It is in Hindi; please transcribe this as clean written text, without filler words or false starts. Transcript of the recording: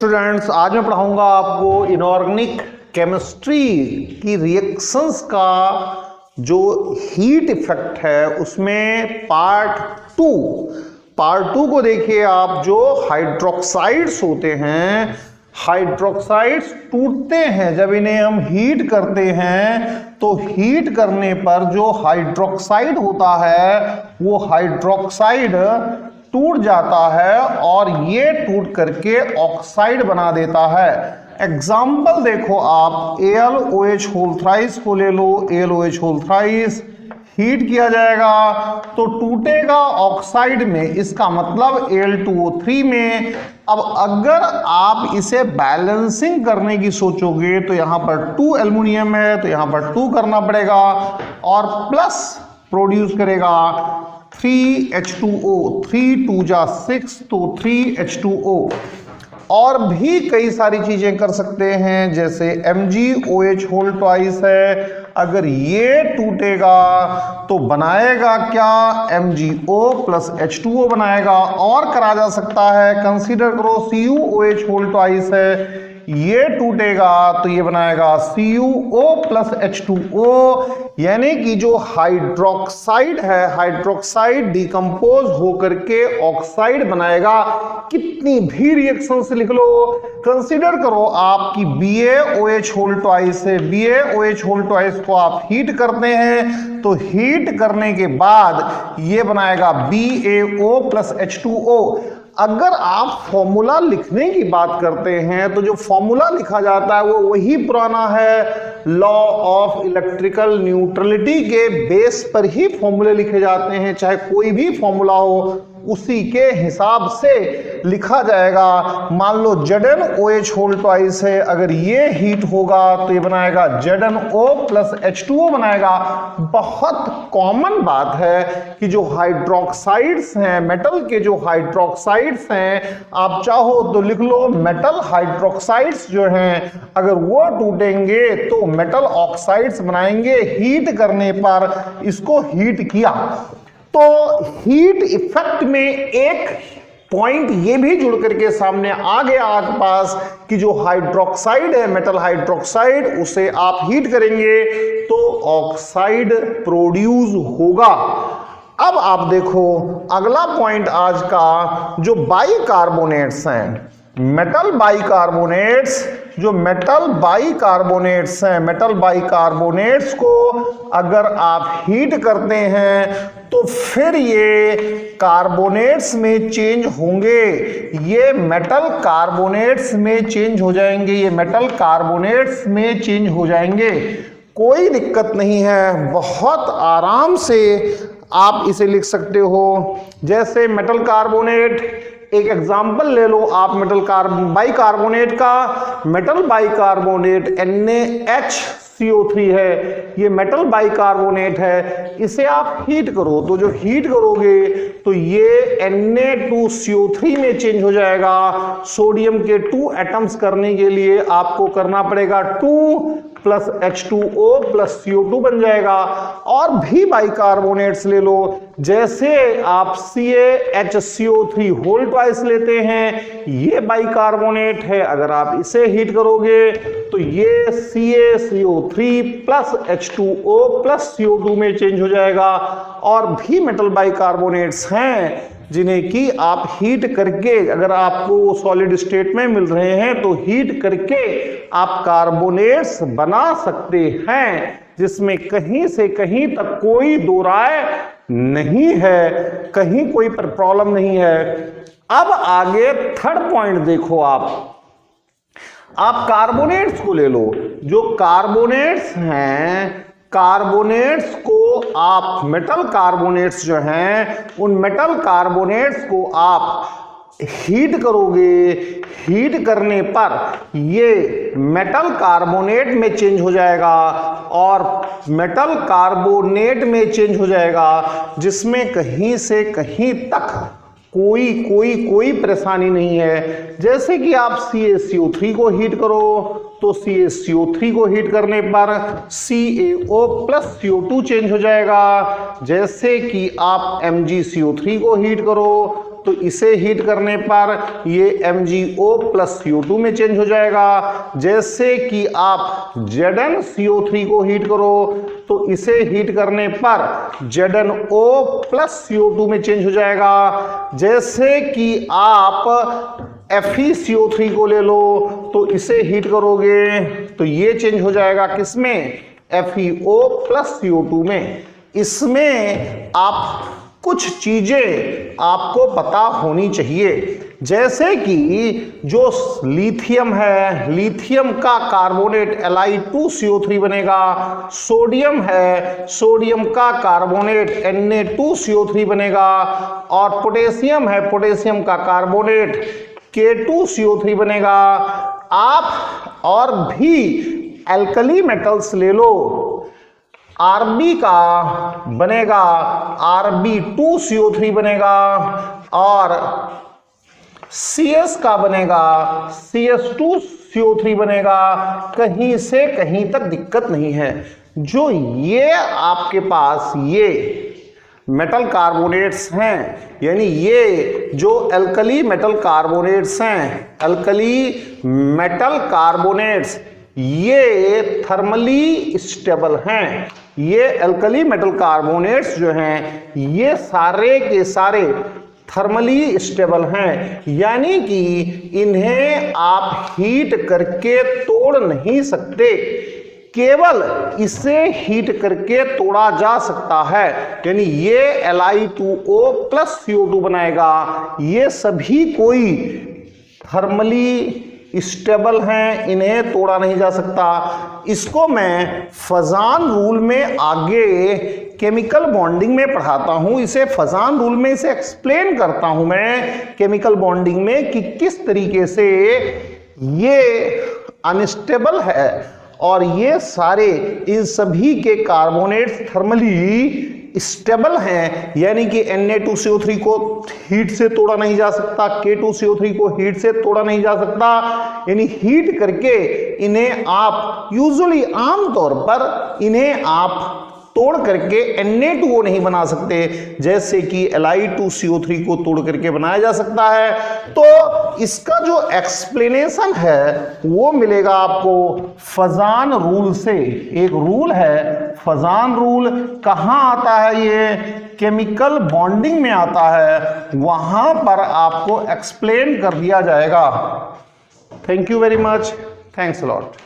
स्टूडेंट्स, आज मैं पढ़ाऊंगा आपको इनऑर्गेनिक केमिस्ट्री की रिएक्शंस का जो हीट इफेक्ट है उसमें पार्ट टू को देखिए आप। जो हाइड्रोक्साइड्स होते हैं, हाइड्रोक्साइड्स टूटते हैं जब इन्हें हम हीट करते हैं, तो हीट करने पर जो हाइड्रोक्साइड होता है वो हाइड्रोक्साइड टूट जाता है और ये टूट करके ऑक्साइड बना देता है। एग्जाम्पल देखो आप, AlOH होल थ्राइस को ले लो। AlOH होल थ्राइस हीट किया जाएगा तो टूटेगा ऑक्साइड में, इसका मतलब Al2O3 में। अब अगर आप इसे बैलेंसिंग करने की सोचोगे तो यहां पर 2 एल्युमिनियम है तो यहां पर 2 करना पड़ेगा और प्लस प्रोड्यूस करेगा 3H2O, 3 2 जा 6 तो 3H2O। और भी कई सारी चीजें कर सकते हैं, जैसे MgOH होल ट्वाइस है, अगर ये टूटेगा तो बनाएगा क्या, MgO प्लस H2O बनाएगा। और करा जा सकता है, कंसीडर करो CuOH होल ट्वाइस है, ये टूटेगा तो ये बनाएगा CuO प्लस H2O, यानी कि जो हाइड्रोक्साइड है, हाइड्रोक्साइड डिकम्पोज होकर के ऑक्साइड बनाएगा। कितनी भी रिएक्शन से लिख लो। कंसीडर करो आपकी BaOH होल ट्वाइस है, BaOH होल ट्वाइस को आप हीट करते हैं तो हीट करने के बाद ये बनाएगा BaO प्लस H2O। अगर आप फॉर्मूला लिखने की बात करते हैं तो जो फॉर्मूला लिखा जाता है वो वही पुराना है, लॉ ऑफ इलेक्ट्रिकल न्यूट्रलिटी के बेस पर ही फॉर्मूले लिखे जाते हैं। चाहे कोई भी फॉर्मूला हो उसी के हिसाब से लिखा जाएगा। मान लो ZnOH होल ट्वाइस है, अगर ये हीट होगा तो ये बनाएगा ZnO प्लस H2O बनाएगा। बहुत कॉमन बात है कि जो हाइड्रोक्साइड्स हैं, मेटल के जो हाइड्रोक्साइड्स हैं, आप चाहो तो लिख लो मेटल हाइड्रोक्साइड्स जो हैं, अगर वो टूटेंगे तो मेटल ऑक्साइड्स बनाएंगे। हीट करने पर इसको हीट किया तो हीट इफेक्ट में एक पॉइंट ये भी जुड़ करके सामने आ गया आपके पास कि जो हाइड्रोक्साइड है, मेटल हाइड्रोक्साइड, उसे आप हीट करेंगे तो ऑक्साइड प्रोड्यूस होगा। अब आप देखो अगला पॉइंट आज का, जो बाइकार्बोनेट्स हैं, मेटल बाइकार्बोनेट्स, जो मेटल बाइकार्बोनेट्स हैं, मेटल बाइकार्बोनेट्स को अगर आप हीट करते हैं तो फिर ये कार्बोनेट्स में चेंज होंगे, ये मेटल कार्बोनेट्स में चेंज हो जाएंगे, ये मेटल कार्बोनेट्स में चेंज हो जाएंगे। कोई दिक्कत नहीं है, बहुत आराम से आप इसे लिख सकते हो। जैसे मेटल कार्बोनेट, एक एग्जाम्पल ले लो आप मेटल बाइकार्बोनेट का। मेटल बाइकार्बोनेट NaHCO3 है, ये मेटल बाइकार्बोनेट है, इसे आप हीट करो तो जो हीट करोगे तो ये Na2CO3 में चेंज हो जाएगा। सोडियम के 2 एटम्स करने के लिए आपको करना पड़ेगा 2 प्लस H2O प्लस CO2 बन जाएगा। और भी बाइकार्बोनेट्स ले लो, जैसे आप CaHCO3 होल ट्वाइस लेते हैं, ये बाइकार्बोनेट है, अगर आप इसे हीट करोगे तो ये CaCO3 plus H2O plus CO2 में चेंज हो जाएगा। और भी मेटल बाइकार्बोनेट्स हैं जिन्हें कि आप हीट करके, अगर आपको सॉलिड स्टेट में मिल रहे हैं तो हीट करके आप कार्बोनेट्स बना सकते हैं, जिसमें कहीं से कहीं तक कोई दो राय नहीं है, कहीं कोई प्रॉब्लम नहीं है। अब आगे थर्ड पॉइंट देखो आप कार्बोनेट्स को ले लो। जो कार्बोनेट्स हैं, कार्बोनेट्स को आप, मेटल कार्बोनेट्स जो हैं, उन मेटल कार्बोनेट्स को आप हीट करोगे, हीट करने पर ये मेटल कार्बोनेट में चेंज हो जाएगा और मेटल कार्बोनेट में चेंज हो जाएगा, जिसमें कहीं से कहीं तक कोई परेशानी नहीं है। जैसे कि आप CaCO3 को हीट करो तो CaCO3 को हीट करने पर CaO प्लस CO2 चेंज हो जाएगा। जैसे कि आप MgCO3 को हीट करो तो इसे हीट करने पर ये MgO प्लस CO2 में चेंज हो जाएगा। जैसे कि आप ZnCO3 को हीट करो तो इसे हीट करने पर ZnO प्लस CO2 में चेंज हो जाएगा। जैसे कि आप FeCO3 को ले लो तो इसे हीट करोगे तो ये चेंज हो जाएगा किसमें, FeO प्लस CO2 में। इसमें आप कुछ चीजें आपको पता होनी चाहिए, जैसे कि जो लिथियम है, लिथियम का कार्बोनेट Li2CO3 बनेगा, सोडियम है, सोडियम का कार्बोनेट Na2CO3 बनेगा, और पोटेशियम है, पोटेशियम का कार्बोनेट K2CO3 बनेगा। आप और भी एल्कली मेटल्स ले लो, Rb का बनेगा Rb2CO3 बनेगा, और Cs का बनेगा Cs2CO3 बनेगा। कहीं से कहीं तक दिक्कत नहीं है। जो ये आपके पास ये मेटल कार्बोनेट्स हैं, यानी ये जो एल्कली मेटल कार्बोनेट्स हैं, एल्कली मेटल कार्बोनेट्स ये थर्मली स्टेबल हैं। ये एल्कली मेटल कार्बोनेट्स जो हैं ये सारे के सारे थर्मली स्टेबल हैं, यानी कि इन्हें आप हीट करके तोड़ नहीं सकते, केवल इसे हीट करके तोड़ा जा सकता है। यानी ये Li2O प्लस CO2 बनाएगा। ये सभी कोई थर्मली स्टेबल हैं, इन्हें तोड़ा नहीं जा सकता। इसको मैं फजान रूल में आगे केमिकल बॉन्डिंग में पढ़ाता हूं। इसे फजान रूल में इसे एक्सप्लेन करता हूं मैं केमिकल बॉन्डिंग में कि किस तरीके से ये अनस्टेबल है और ये सारे इन सभी के कार्बोनेट्स थर्मली स्टेबल हैं, यानी कि Na2CO3 को हीट से तोड़ा नहीं जा सकता, K2CO3 को हीट से तोड़ा नहीं जा सकता। यानी हीट करके इन्हें आप यूजुअली आमतौर पर इन्हें आप तोड़ करके Na2O नहीं बना सकते, जैसे कि Li2CO3 को तोड़ करके बनाया जा सकता है। तो इसका जो एक्सप्लेनेशन है वो मिलेगा आपको फजान रूल से। एक रूल है फजान रूल, कहाँ आता है ये, केमिकल बॉन्डिंग में आता है, वहां पर आपको एक्सप्लेन कर दिया जाएगा। Thank you very much, thanks a lot.